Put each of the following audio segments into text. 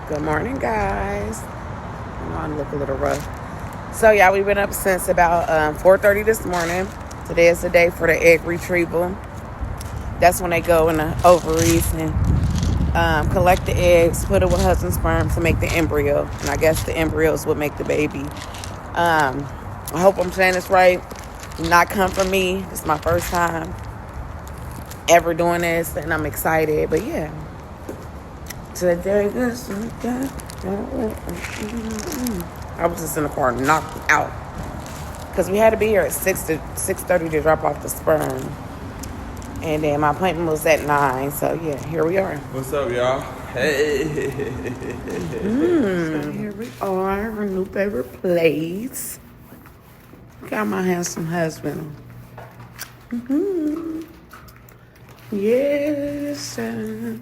Good morning, guys. I know I look a little rough. So, yeah, we've been up since about 4:30 this morning. Today is the day for the egg retrieval. That's when they go in the ovaries and collect the eggs, put it with husband's sperm to make the embryo. And I guess the embryos will make the baby. I hope I'm saying this right. Do not come from me. It's my first time ever doing this, and I'm excited. But, yeah. Today is the day. I was just in the car knocked out because we had to be here at 6:30 to drop off the sperm, and then my appointment was at 9. So yeah, here we are. What's up, y'all? Hey. So here we are, our new favorite place. Got my handsome husband. Yes. Sir.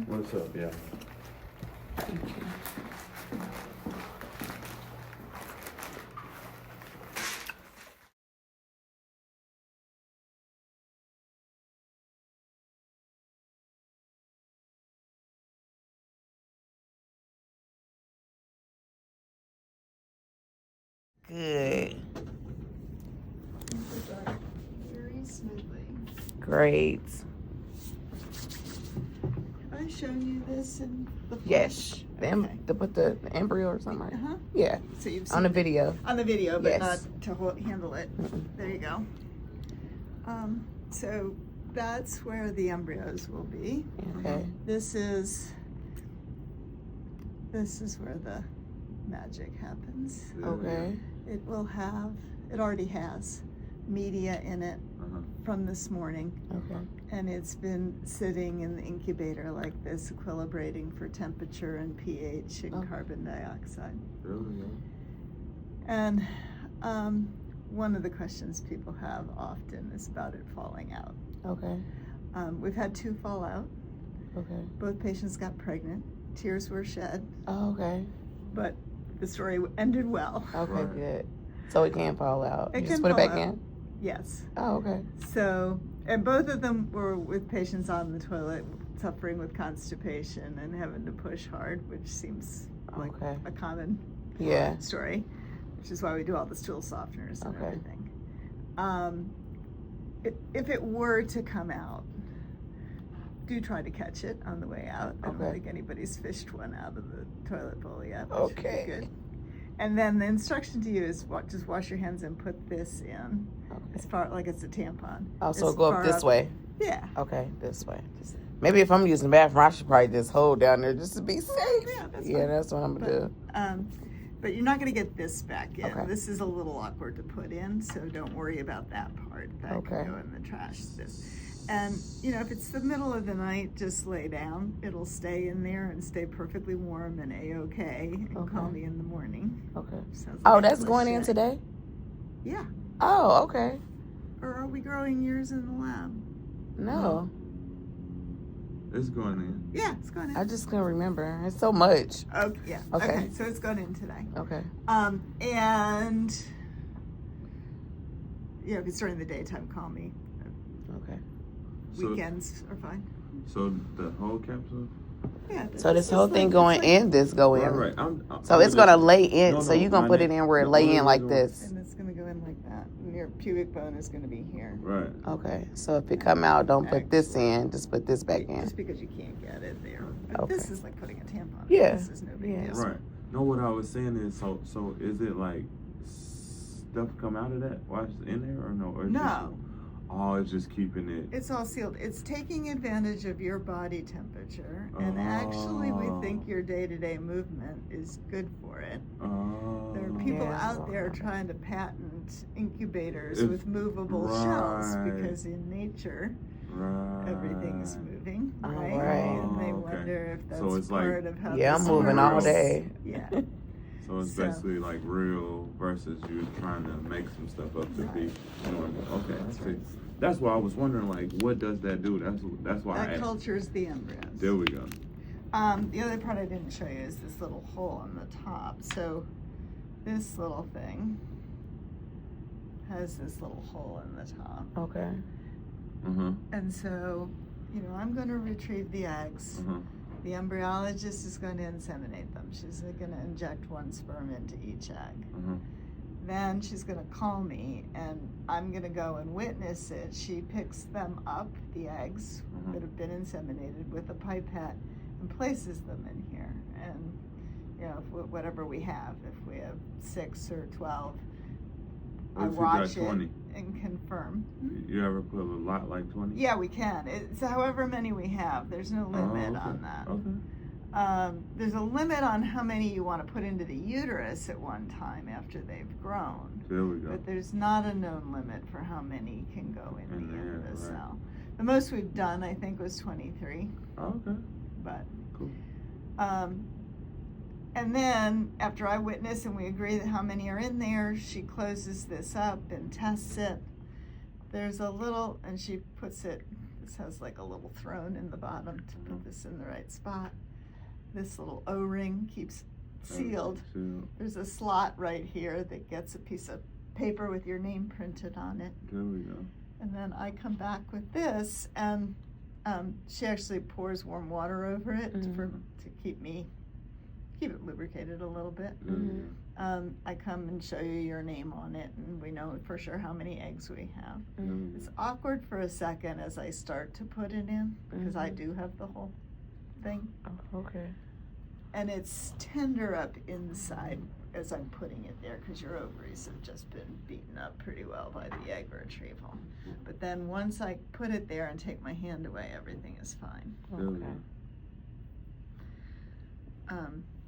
What's up, y'all? Thank you. Good. Very smoothly. Great. Have I shown you this in the flesh? Yes. Okay. To put the embryo or something. Uh-huh. Yeah. So you've On the seen video. on the video, but Yes. not to handle it. There you go. So that's where the embryos will be. Okay. This is where the magic happens. Okay. It will have, it already has media in it from this morning. Okay. And it's been sitting in the incubator like this, equilibrating for temperature and pH and carbon dioxide. And one of the questions people have often is about it falling out. Okay. We've had 2 fall out. Okay. Both patients got pregnant. Tears were shed, Oh, okay. but the story ended well. Okay, Right. good. So it can't fall out. It You just can put it fall back out. in? Yes. Oh, okay. So, and both of them were with patients on the toilet suffering with constipation and having to push hard, which seems like Okay. a common Yeah. story, which is why we do all the stool softeners and Okay. everything. If it were to come out, do try to catch it on the way out. I don't Okay. think anybody's fished one out of the toilet bowl yet. Which would be Okay. good. And then the instruction to you is just wash your hands and put this in as Okay. far like it's a tampon. Oh, so As go up far this way. Yeah. Okay, this way. Maybe if I'm using the bathroom, I should probably just hold down there just to be safe. Yeah, that's Yeah, fine. that's what I'm gonna do. But you're not going to get this back in. Okay. This is a little awkward to put in, so don't worry about that part. That Okay. can go in the trash. And, if it's the middle of the night, just lay down. It'll stay in there and stay perfectly warm and A-okay. And call Okay. me in the morning. Okay. Sounds Oh, like that's a going in shit. today? Yeah. Oh, okay. Or are we growing yours in the lab? No. It's going in. Yeah, it's going in. I just can't remember. It's so much. Oh, yeah. Okay. So it's going in today. Okay. And if it's during the daytime, call me. Okay. So- Weekends are fine. So the whole capsule? Yeah. So this whole thing going in, this go in. Right. So it's gonna lay in. No, So no, you're gonna my put it neck- in where it no, lay no, in no, like no. this. And it's going to go in like that. And your pubic bone is going to be here. Right. Okay. So if it come out, don't put this in. Just put this back in. Just because you can't get it there. But Okay. this is like putting a tampon. Yeah. This is no big Yeah. deal. Right. No, what I was saying is, so is it like stuff come out of that while it's in there, or no? Or it's No. Just, it's just keeping it. It's all sealed. It's taking advantage of your body temperature. And actually, we think your day-to-day movement is good for it. There are people Yeah. out there trying to patent incubators If- with movable shells right. because in nature, Right. everything's moving, Oh, right? right. And they Okay. wonder if that's So it's like- part of how Yeah, I'm this moving all works. day. Yeah. So it's So- basically like real versus you trying to make some stuff up to be normal. Okay, I see. That's why I was wondering, like, what does that do? That's why I That asked. cultures the embryos. There we go. The other part I didn't show you is this little hole on the top. So this little thing has this little hole in the top. Okay. Uh-huh. And so, I'm going to retrieve the eggs. Uh-huh. The embryologist is going to inseminate them. She's going to inject one sperm into each egg. Then she's going to call me, and I'm going to go and witness it. She picks them up, the eggs that have been inseminated, with a pipette and places them in here. And, you know, whatever we have, if we have 6 or 12, I watch it and confirm. You ever put a lot like 20? Yeah, we can. It's however many we have. There's no limit on that. There's a limit on how many you want to put into the uterus at one time after they've grown. There we go. But there's not a known limit for how many can go in the end of the right. cell. The most we've done, I think, was 23. Okay. But cool. And then after I witness and we agree that how many are in there, she closes this up and tests it. There's a little, and she puts it, this has like a little throne in the bottom to put this in the right spot. This little O-ring keeps sealed. There's a slot right here that gets a piece of paper with your name printed on it. There we go. And then I come back with this, and she actually pours warm water over it to keep it lubricated a little bit. I come and show you your name on it, and we know for sure how many eggs we have. It's awkward for a second as I start to put it in, because I do have the whole thing. Oh, okay. And it's tender up inside as I'm putting it there, because your ovaries have just been beaten up pretty well by the egg retrieval. But then once I put it there and take my hand away, everything is fine. Okay.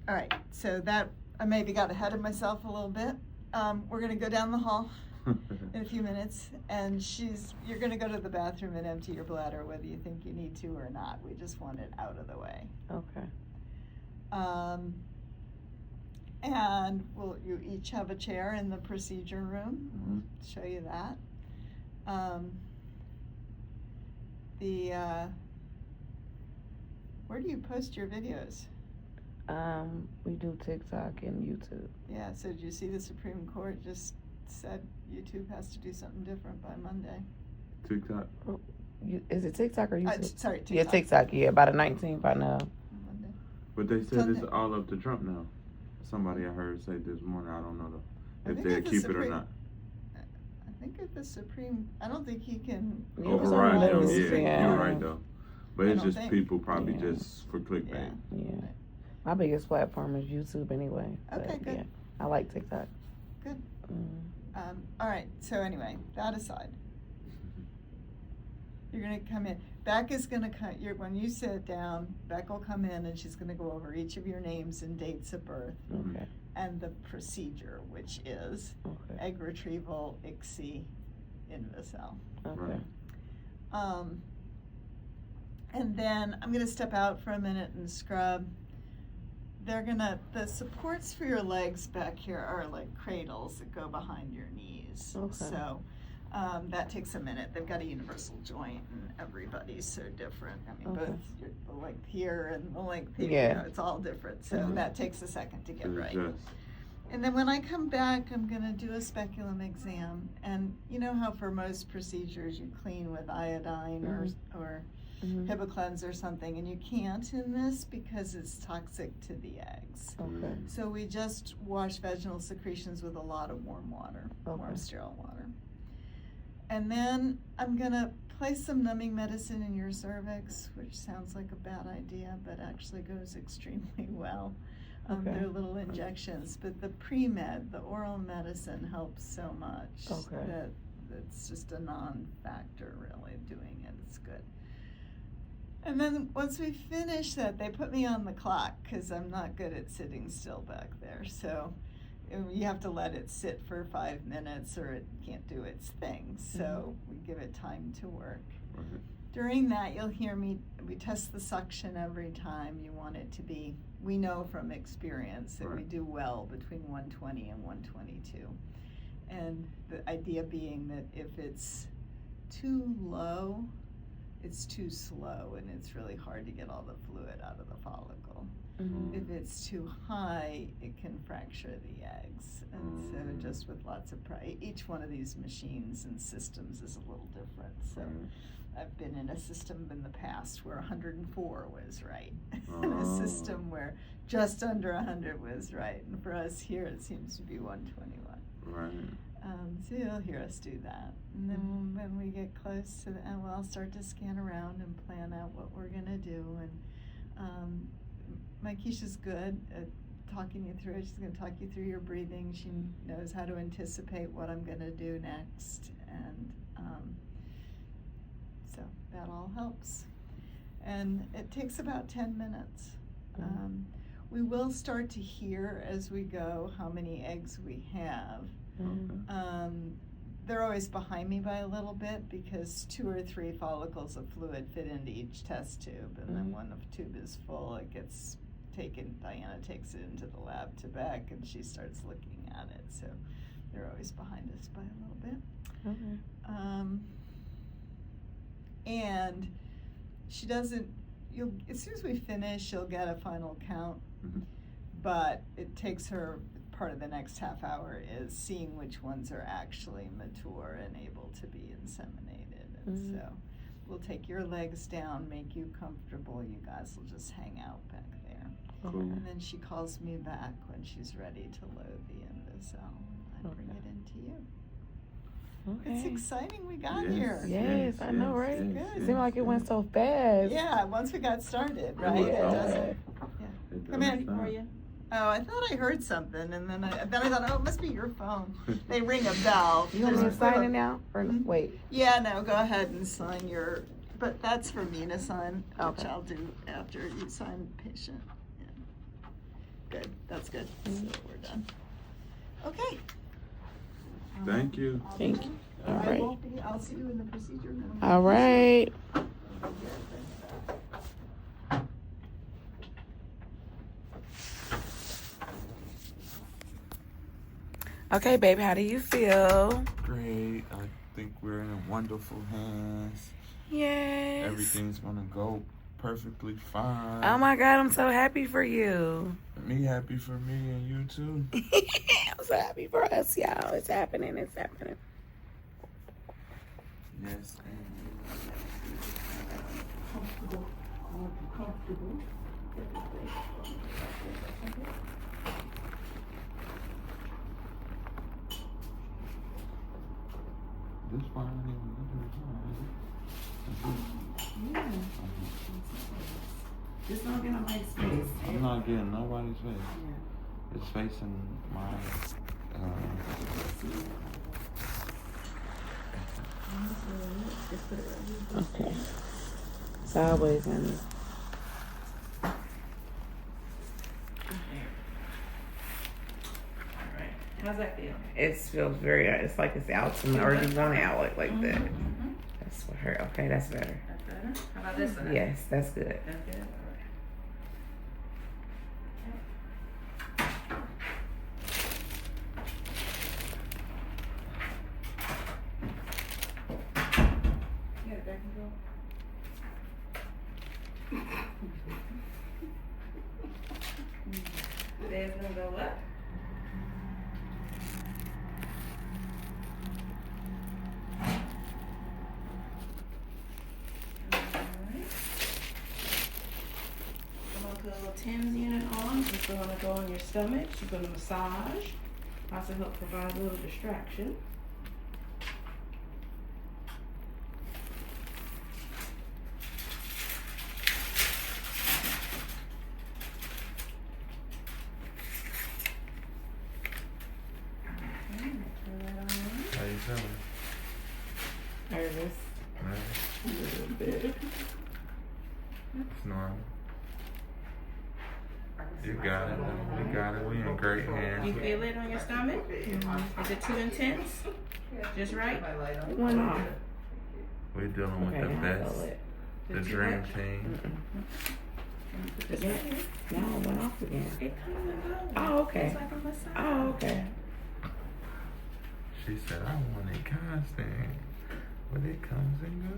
All right, so that, I maybe got ahead of myself a little bit. We're gonna go down the hall in a few minutes, and you're gonna go to the bathroom and empty your bladder whether you think you need to or not. We just want it out of the way. Okay. And you each have a chair in the procedure room. Show you that. Where do you post your videos? We do TikTok and YouTube. Yeah, so did you see the Supreme Court just said YouTube has to do something different by Monday? TikTok? Is it TikTok or YouTube? Sorry, TikTok. Yeah, TikTok, yeah, by the 19th by now. Monday. But they said it's all up to Trump now. Somebody I heard say this morning, I don't know though, if they'll keep it or not. I think if the Supreme, I don't think he can override them. Yeah, you're right though. But it's just people probably just for clickbait. Yeah. My biggest platform is YouTube anyway. Okay, good. Yeah, I like TikTok. Good. All right, so anyway, that aside, you're gonna come in. Beck is gonna come, when you sit down, Beck will come in and she's gonna go over each of your names and dates of birth. Okay. And the procedure, which is egg retrieval, ICSI, InVicell. Okay. And then I'm gonna step out for a minute and scrub. The supports for your legs back here are like cradles that go behind your knees. Okay. So that takes a minute. They've got a universal joint, and everybody's so different. I mean, both the length here and the length here, you know, it's all different. So that takes a second to get right. And then when I come back, I'm gonna do a speculum exam. And you know how for most procedures you clean with iodine or Hibiclens or something, and you can't in this because it's toxic to the eggs. Okay. So we just wash vaginal secretions with a lot of warm water, warm sterile water. And then I'm gonna place some numbing medicine in your cervix, which sounds like a bad idea, but actually goes extremely well. They're little injections, but the pre-med, the oral medicine helps so much that it's just a non-factor really doing it. It's good. And then once we finish that, they put me on the clock because I'm not good at sitting still back there. So you have to let it sit for 5 minutes or it can't do its thing. So we give it time to work. During that, you'll hear me, we test the suction every time. You want it to be, we know from experience that we do well between 120 and 122. And the idea being that if it's too low, it's too slow and it's really hard to get all the fluid out of the follicle. If it's too high, it can fracture the eggs. And so just with lots of each one of these machines and systems is a little different. So I've been in a system in the past where 104 was right. And a system where just under 100 was right. And for us here, it seems to be 121. Right. So you'll hear us do that. And then when we get close to the end, well, I'll start to scan around and plan out what we're gonna do. And my Keisha's good at talking you through it. She's gonna talk you through your breathing. She knows how to anticipate what I'm gonna do next. And so that all helps. And it takes about 10 minutes. We will start to hear as we go how many eggs we have. They're always behind me by a little bit because 2 or 3 follicles of fluid fit into each test tube, and then when the tube is full, it gets taken. Diana takes it into the lab to Beck, and she starts looking at it. So they're always behind us by a little bit. And she doesn't. As soon as we finish, she'll get a final count, but it takes her. Part of the next half hour is seeing which ones are actually mature and able to be inseminated. And so we'll take your legs down, make you comfortable. You guys will just hang out back there. Cool. And then she calls me back when she's ready to load the endosome. I bring it into you. It's exciting we got here. Yes, I know, right? Good. It seemed like it went so fast. Yeah, once we got started, right? It doesn't. Yeah. Come in. How are you? Oh, I thought I heard something, and then I thought, oh, it must be your phone. They ring a bell. You want me to sign it now? Or wait? Yeah, no, go ahead and sign your, but that's for me to sign, which Okay. I'll do after you sign patient. Yeah. Good, that's good. So we're done. Okay. Thank you. Thank you. All I right. won't be, I'll see you in the procedure room. All right. Okay, baby, how do you feel? Great. I think we're in wonderful hands. Yes. Everything's gonna go perfectly fine. Oh my God, I'm so happy for you. Me happy for me and you too. I'm so happy for us, y'all. It's happening. It's happening. Yes. Comfortable. This fine. Just don't get on my space. I'm not getting nobody's face. It's facing my. Okay. Sideways and. How's that feel? It feels very. It's like it's out to me, or you want it out like that. Mm-hmm. That's what hurt. Okay, that's better. That's better. How about this one? Yes, that's good. That's good. You got it back control? There's gonna go up. Put a little TIMS unit on. It's going to go on your stomach. She's going to massage. Also help provide a little distraction. Okay, turn that on. How you feeling? Nervous. Nervous? A little bit. It's normal. You got it. You got it. We in great hands. You feel it on your stomach? Mm-hmm. Is it too intense? Just right? It went off. We're dealing with Okay, the now I best, feel it. the dream team. No, it went off again. It comes and goes. Oh, okay. It's like a massage. Oh, okay. She said, I want it constant, but it comes and goes.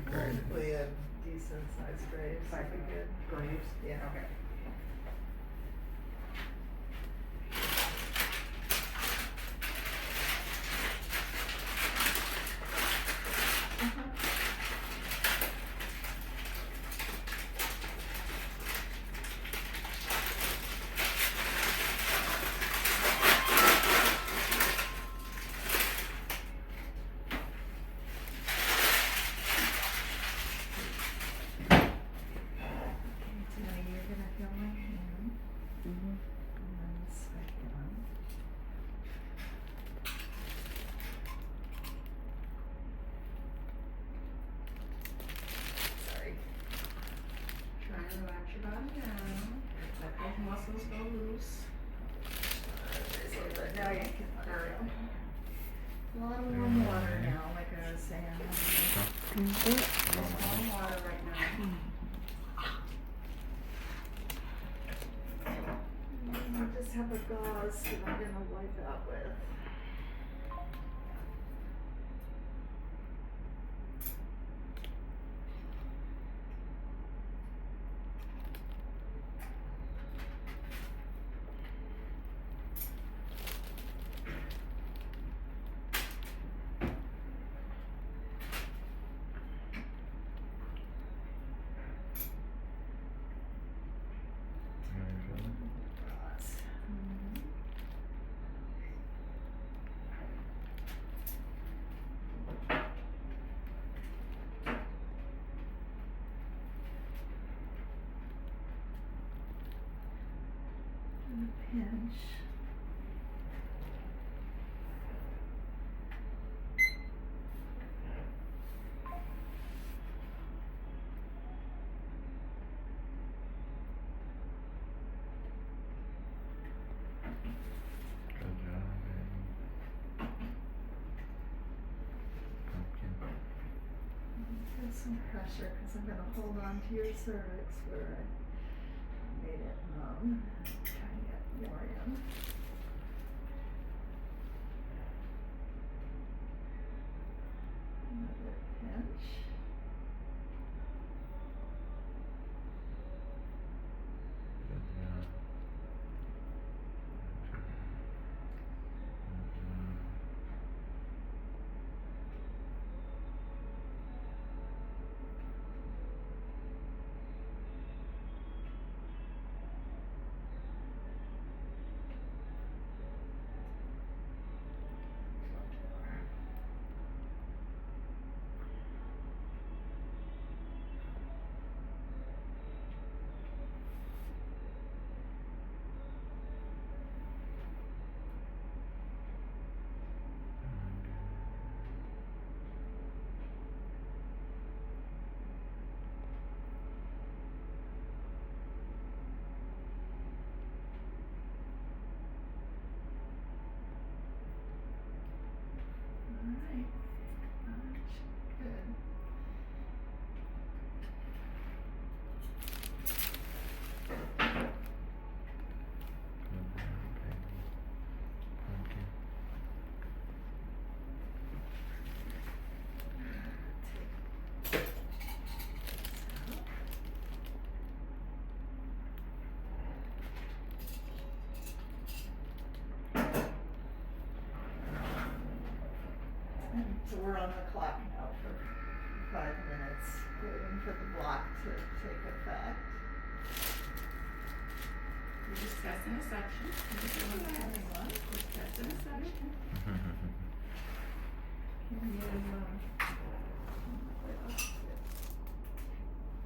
Great. Hopefully a decent sized grave. If I could get graves. Yeah. Okay. Tony, you're gonna feel my hand. Mhm. And then the second one. Sorry. Try to relax your body down. Let those muscles go loose. Now you can let it go. A lot of warm water now, like I was saying. There's warm water right now. I just have a gauze that I'm gonna wipe out with. Gauze. And a pinch. Good job, baby. Pumpkin. Feel some pressure because I'm gonna hold on to your cervix where I made it numb. Try and get more in. Another pinch. Good job. Alright. Good. Good job, baby. Pumpkin. So we're on the clock now for 5 minutes, waiting for the block to take effect. We're discussing a section. Anyone? Discussing a section. Can you,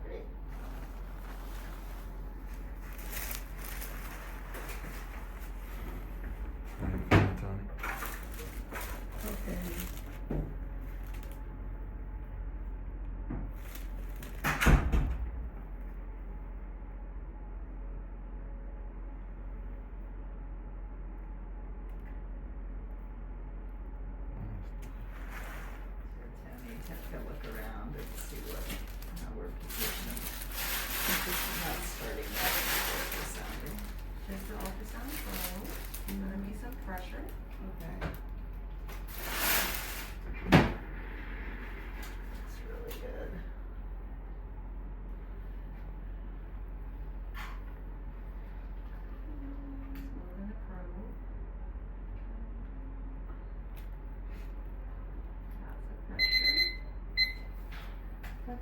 Great. How you feeling, Tony? Okay. Tammy, to look around and see how we're positioned. Not starting that ultrasound. Just the ultrasound probe. There's gonna be some pressure. Okay. It's really good.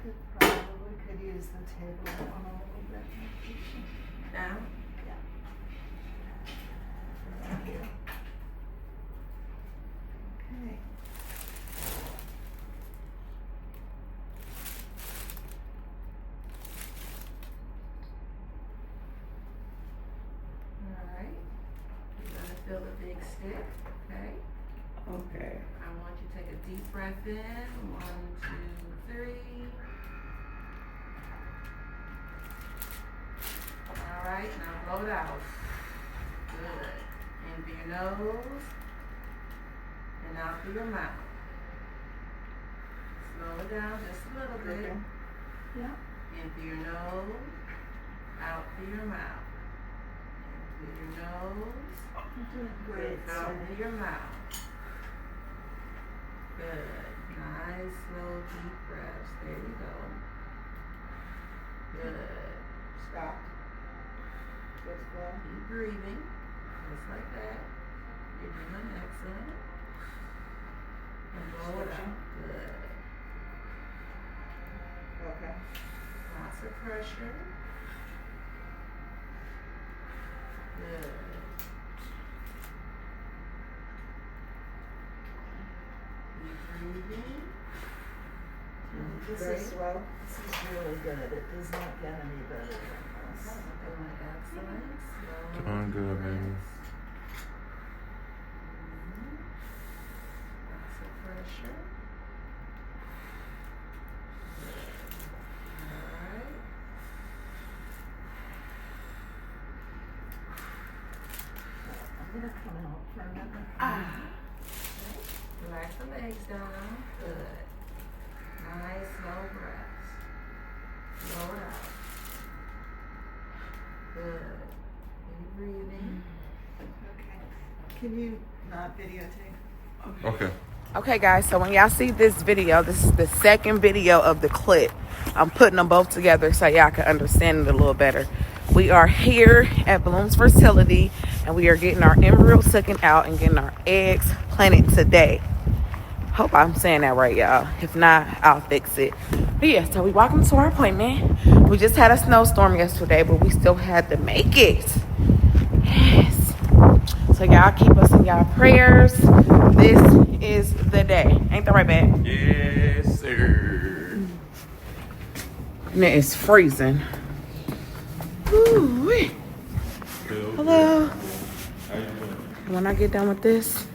Could use the table on a little bit. Down. Thank you. Okay. Alright. You're gonna feel the big stick, okay? Okay. I want you to take a deep breath in. 1, 2, 3. Alright, now blow it out. Good. In through your nose and out through your mouth. Slow it down just a little bit. Okay. Yeah. In through your nose, out through your mouth. In through your nose, Great. out through your mouth. Good. Nice, slow, deep breaths. There you go. Good. Stop. Just blow. Keep breathing. Just like that. You're doing excellent. And blow it out. Good. Okay. Lots of pressure. Good. Keep breathing. This is slow. This is really good. It does not get any better than this. Doing excellent. Slow. Doing good, baby. Lots of pressure. Good. Alright. I'm gonna come out for a minute. Relax the legs down. Good. Nice, slow breaths. Blow it out. Good. Keep breathing. Okay. Can you not videotape? Okay. Okay, guys, so when y'all see this video, this is the second video of the clip. I'm putting them both together so y'all can understand it a little better. We are here at Bloom's fertility, and we are getting our embryos taken out and getting our eggs planted today. Hope I'm saying that right, y'all. If not, I'll fix it. But yeah, so we walking to our appointment. We just had a snowstorm yesterday, but we still had to make it. Yes. So y'all keep us in y'all prayers. This is the day. Ain't that right, babe? Yes, sir. And it is freezing. Ooh-wee. Hello. How you doing? When I get done with this,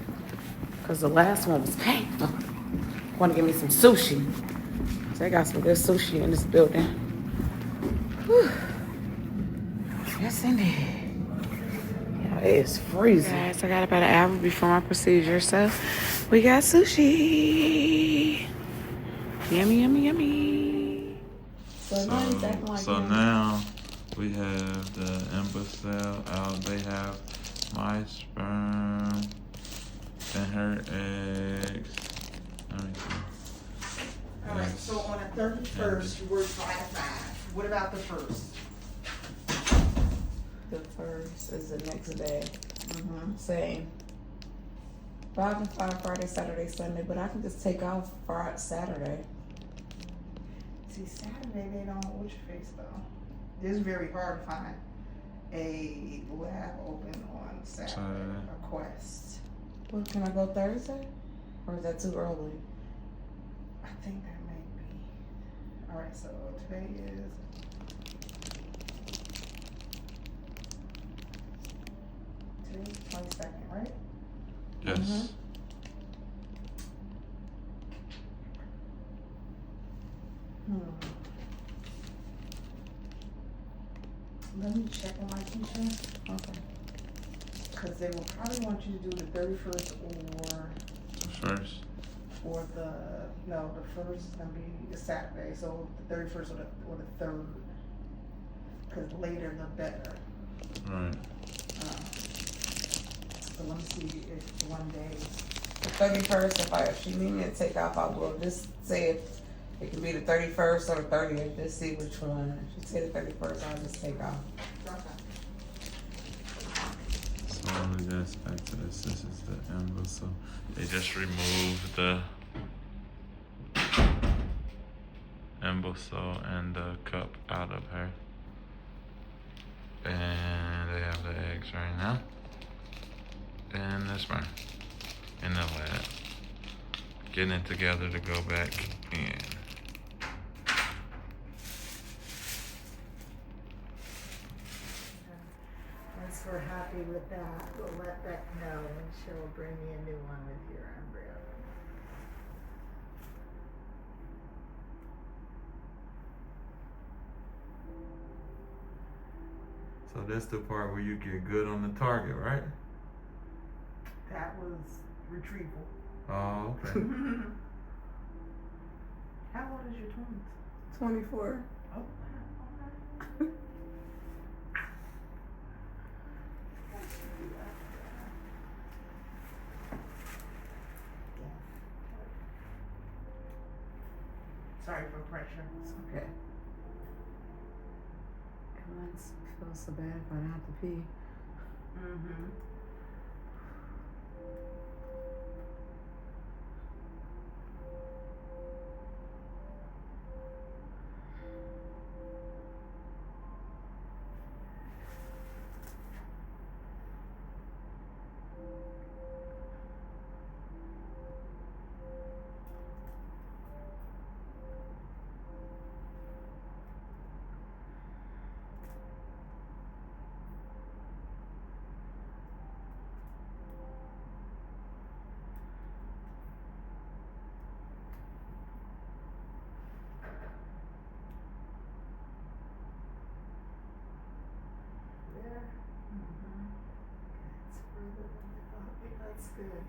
because the last one was painful, I want to give me some sushi. So I got some good sushi in this building. Whew. Yes, indeed. Yeah, it is freezing. Guys, I got about an hour before my procedure, so we got sushi. Yummy, yummy, yummy. So now we have the embryo cell out. They have my sperm and her eggs. Let me see. All right, so on the 31st, you work 5 to 5. What about the 1st? The first is the next day. Same. 5 and 5, Friday, Saturday, Sunday, but I can just take off Friday, Saturday. See, Saturday, they don't, which face though? It's very hard to find a lab open on Saturday, a Quest. Well, can I go Thursday? Or is that too early? I think that may be. All right, so today is. Today's 22nd, right? Yes. Let me check on my teacher. Okay. Because they will probably want you to do the 31st First. or the first is gonna be a Saturday, so the 31st or the 3rd. Because later the better. Right. So let me see if one day. The 31st, if she need me to take off, I will. Just say if it can be the 31st or the 30th. Just see which one. If she say the 31st, I'll just take off. So let me just back to this. This is the embryo. So they just removed the thimble saw and the cup out of her. And they have the eggs right now. And the sperm in the lab. Getting it together to go back in. Once we're happy with that, we'll let Beck know and she'll bring me a new one with your embryo. So that's the part where you get good on the target, right? That was retrieval. Oh, okay. How old is your twins? 24. Oh, wow. Sorry for pressure. It's okay. God, I feel so bad if I don't have to pee. Mm-hmm. There. Mm-hmm. It's further than I thought, but that's good.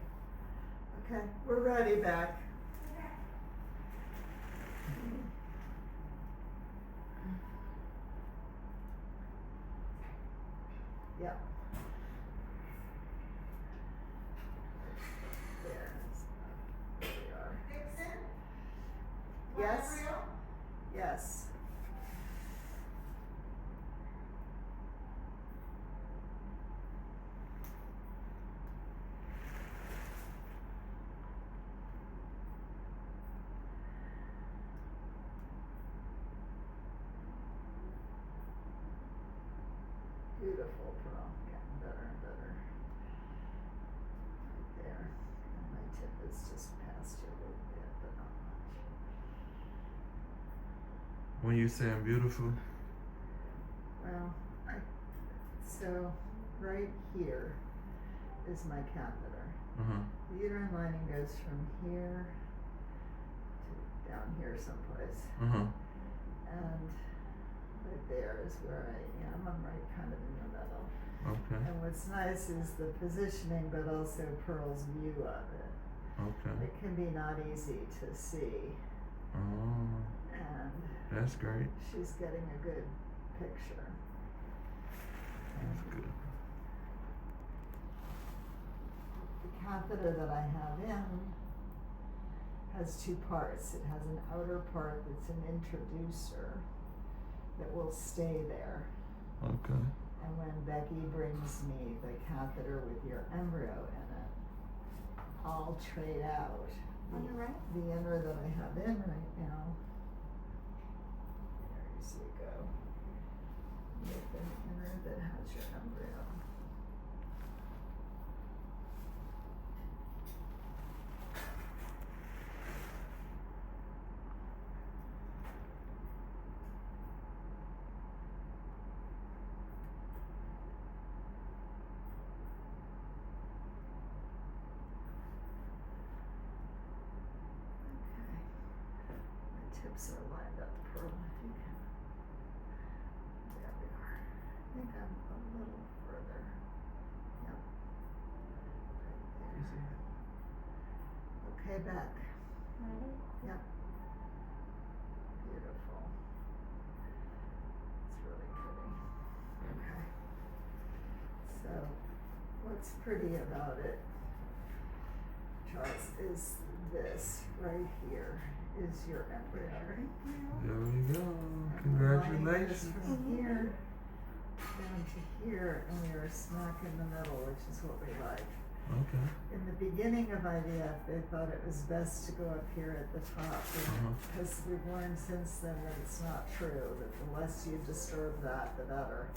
Okay, we're ready, Beck. Yep. There we are. Yes. Yes. Beautiful, pearl. Getting better and better. Right there. And my tip is just past you a little bit, but not much. When you saying beautiful? Well, so right here is my catheter. Uh-huh. The uterine lining goes from here to down here someplace. Uh-huh. And right there is where I am. I'm right kind of in the middle. Okay. And what's nice is the positioning, but also Pearl's view of it. Okay. It can be not easy to see. Oh, And that's great. she's getting a good picture. That's good. The catheter that I have in has two parts. It has an outer part that's an introducer that will stay there. Okay. And when Becky brings me the catheter with your embryo in it, I'll trade out On the right? the inner that I have in right now. There you see go. With an inner that has your embryo. My tips are lined up, Pearl, if you can. There we are. I think I'm a little further. Yep. Right there. Okay, back. Yep. Beautiful. It's really pretty. Okay. So, what's pretty about it, Charles, is this right here is your embryo. There we go. And the line goes Congratulations. from here down to here, and we are smack in the middle, which is what we like. Okay. In the beginning of IVF, they thought it was best to go up here at the top, because we've learned since then that it's not true, that the less you disturb that, the better.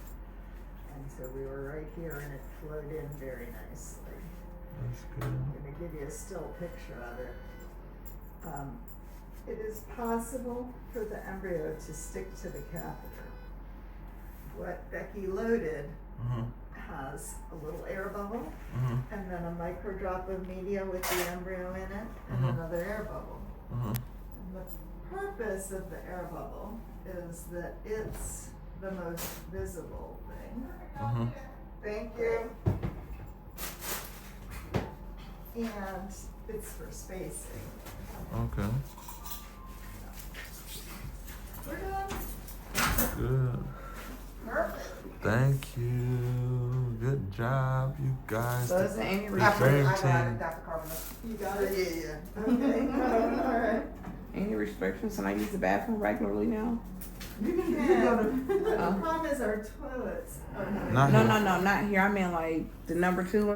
And so we were right here and it flowed in very nicely. That's good. I'm gonna give you a still picture of it. It is possible for the embryo to stick to the catheter. What Becky loaded has a little air bubble and then a micro drop of media with the embryo in it and another air bubble. And the purpose of the air bubble is that it's the most visible thing. Thank you. And it's for spacing. Okay. We're done. Good. Perfect. Thank you. Good job, you guys. So is there any I Retrieval got team. it, Dr. Carpenter. You got it? Yeah. Okay. All right. any restrictions? Can I use the bathroom regularly now? You can Yeah. go to. The problem is our toilets are not. Not No, here. no, no, not here. I mean like the number 2 one.